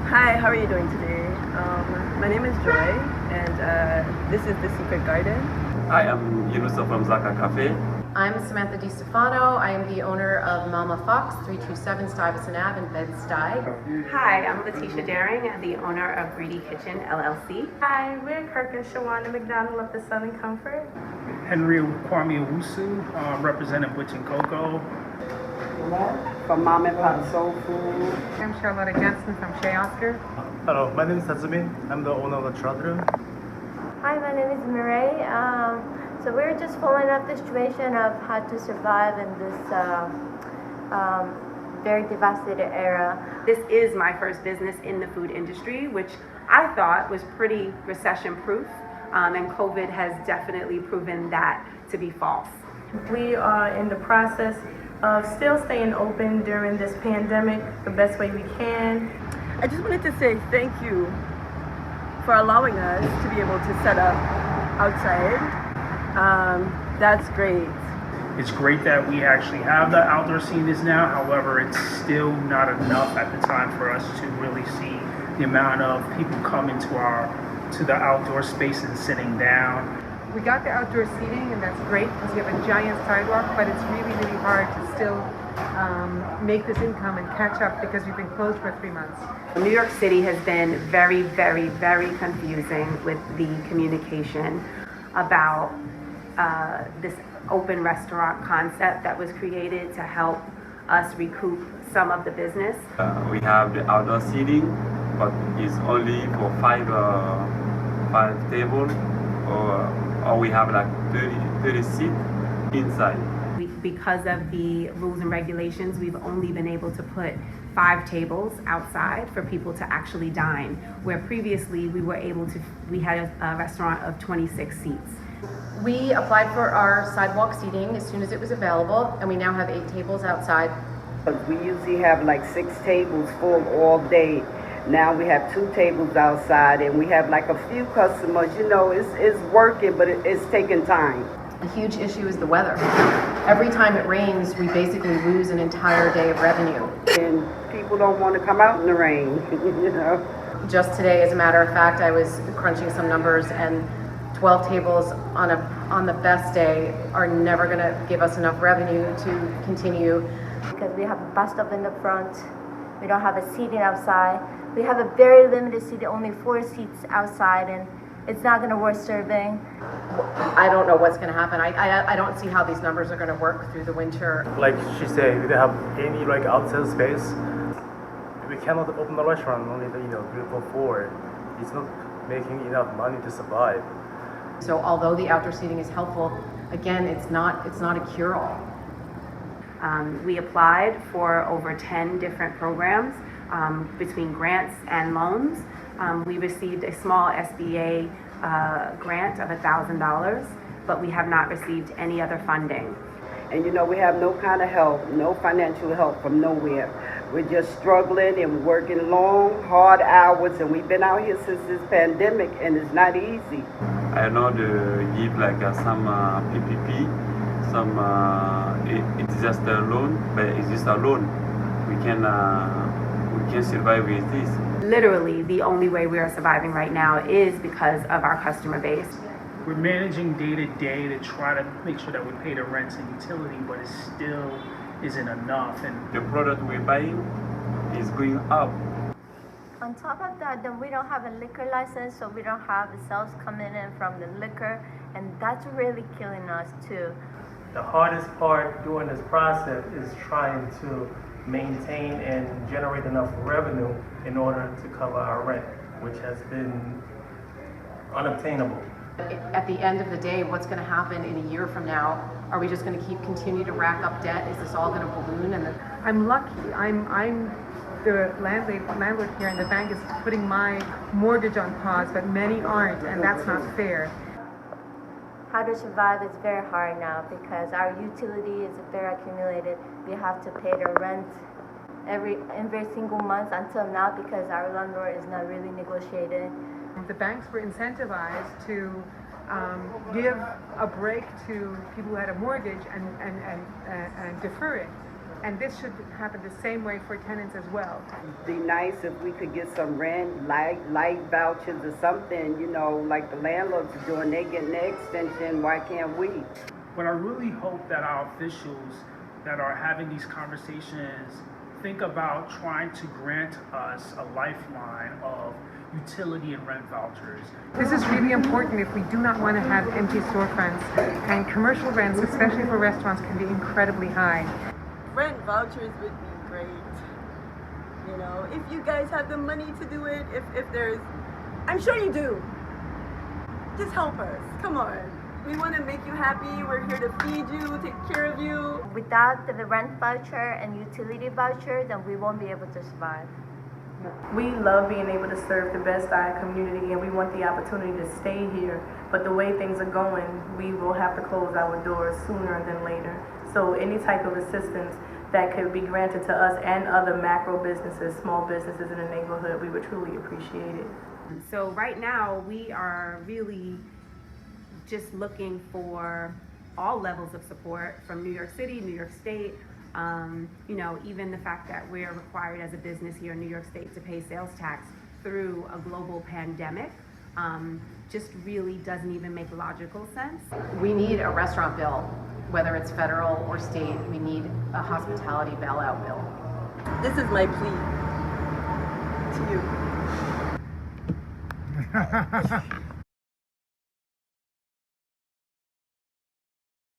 Hi, how are you doing today? My name is Joy, and this is The Secret Garden. Hi, I'm Yunusa from Zaka Cafe. I'm Samantha DiStefano. I am the owner of Mama Fox, 327 Stuyvesant Ave in Bed-Stuy. Hi, I'm Letitia Daring, the owner of Greedy Kitchen LLC. Hi, we're Kirk and Shawana McDonald of the Southern Comfort. Henry Kwame Owusu, representing Butch and Coco. From Mom and Pop Soul Food. I'm Charlotte Jensen from Chez Oscar. Hello, my name is Tatsumi. I'm the owner of the Trout Room. Hi, my name is Mireille. So we're just following up the situation of how to survive in this very devastated era. This is my first business in the food industry, which I thought was pretty recession-proof, and COVID has definitely proven that to be false. We are in the process of still staying open during this pandemic the best way we can. I just wanted to say thank you for allowing us to be able to set up outside. That's great. It's great that we actually have the outdoor seatings now. However, it's still not enough at the time for us to really see the amount of people coming to the outdoor space and sitting down. We got the outdoor seating, and that's great because we have a giant sidewalk, but it's really, really hard to still make this income and catch up because we've been closed for 3 months. New York City has been very, very, very confusing with the communication about this open restaurant concept that was created to help us recoup some of the business. We have the outdoor seating, but it's only for five tables, or we have like 30 seats inside. Because of the rules and regulations, we've only been able to put 5 tables outside for people to actually dine, where previously we had a restaurant of 26 seats. We applied for our sidewalk seating as soon as it was available, and we now have 8 tables outside. We usually have like 6 tables full all day. Now we have 2 tables outside, and we have like a few customers. You know, it's working, but it's taking time. A huge issue is the weather. Every time it rains, we basically lose an entire day of revenue. And people don't want to come out in the rain, you know. Just today, as a matter of fact, I was crunching some numbers, and 12 tables on the best day are never going to give us enough revenue to continue. Because we have a bus stop in the front, we don't have a seating outside. We have a very limited seating, only 4 seats outside, and it's not going to worth serving. I don't know what's going to happen. I don't see how these numbers are going to work through the winter. Like she said, we don't have any like outside space. We cannot open the restaurant only the 3 or 4. It's not making enough money to survive. So although the outdoor seating is helpful, again, it's not a cure-all. We applied for over 10 different programs between grants and loans. We received a small SBA grant of $1,000, but we have not received any other funding. And we have no kind of help, no financial help from nowhere. We're just struggling and working long, hard hours, and we've been out here since this pandemic, and it's not easy. I know to give like some PPP, some it's just a loan, but it's just a loan. We can survive with this. Literally, the only way we are surviving right now is because of our customer base. We're managing day to day to try to make sure that we pay the rents and utility, but it still isn't enough. And the product we're buying is going up. On top of that, then we don't have a liquor license, so we don't have the sales coming in from the liquor, and that's really killing us too. The hardest part during this process is trying to maintain and generate enough revenue in order to cover our rent, which has been unobtainable. At the end of the day, what's going to happen in a year from now? Are we just going to continue to rack up debt? Is this all going to balloon? And I'm lucky. I'm the landlord here, and the bank is putting my mortgage on pause, but many aren't, and that's not fair. How to survive is very hard now because our utility is very accumulated. We have to pay the rent every single month until now because our landlord is not really negotiating. The banks were incentivized to give a break to people who had a mortgage and defer it. And this should happen the same way for tenants as well. Be nice if we could get some rent, light vouchers or something, you know, like the landlords are doing. They getting their extension, why can't we? But I really hope that our officials that are having these conversations think about trying to grant us a lifeline of utility and rent vouchers. This is really important if we do not want to have empty storefronts, and commercial rents, especially for restaurants, can be incredibly high. Rent vouchers would be great. You know, if you guys have the money to do it, if there's, I'm sure you do. Just help us, come on. We want to make you happy, we're here to feed you, take care of you. Without the rent voucher and utility voucher, then we won't be able to survive. We love being able to serve the Bed-Stuy community, and we want the opportunity to stay here. But the way things are going, we will have to close our doors sooner than later. So any type of assistance that could be granted to us and other macro businesses, small businesses in the neighborhood, we would truly appreciate it. So right now, we are really just looking for all levels of support from New York City, New York State. You know, even the fact that we're required as a business here in New York State to pay sales tax through a global pandemic just really doesn't even make logical sense. We need a restaurant bill, whether it's federal or state. We need a hospitality bailout bill. This is my plea to you.